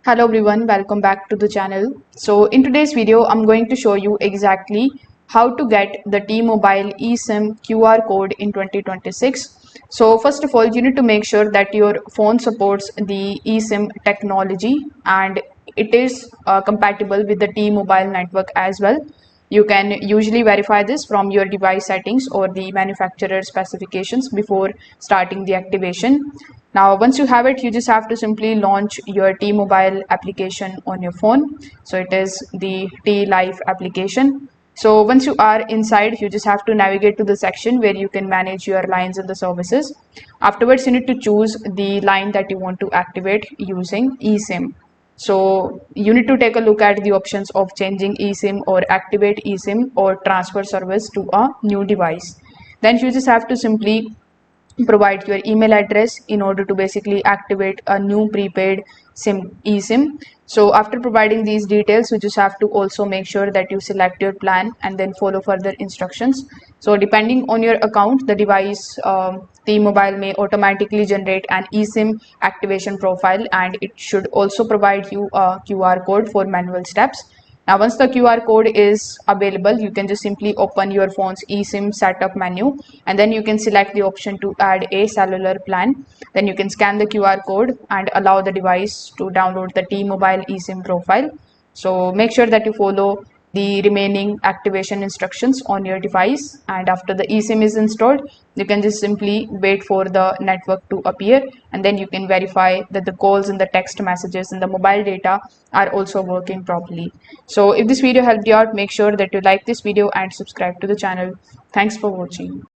Hello everyone, welcome back to the channel. So in today's video, I'm going to show you exactly how to get the T-Mobile eSIM QR code in 2026. So first of all, you need to make sure that your phone supports the eSIM technology and it is compatible with the T-Mobile network as well. You can usually verify this from your device settings or the manufacturer specifications before starting the activation. Now, once you have it, you just have to simply launch your T-Mobile application on your phone. So it is the T-Life application. So once you are inside, you just have to navigate to the section where you can manage your lines and the services. Afterwards, you need to choose the line that you want to activate using eSIM. So you need to take a look at the options of changing eSIM or activate eSIM or transfer service to a new device. Then you just have to simply provide your email address in order to basically activate a new prepaid eSIM. So after providing these details, you just have to also make sure that you select your plan and then follow further instructions. So depending on your account, the device T-Mobile may automatically generate an eSIM activation profile, and it should also provide you a QR code for manual steps. Now, once the QR code is available, you can just simply open your phone's eSIM setup menu, and then you can select the option to add a cellular plan. Then you can scan the QR code and allow the device to download the T-Mobile eSIM profile. So make sure that you follow the remaining activation instructions on your device, and after the eSIM is installed, you can just simply wait for the network to appear, and then you can verify that the calls and the text messages and the mobile data are also working properly. So if this video helped you out, make sure that you like this video and subscribe to the channel. Thanks for watching.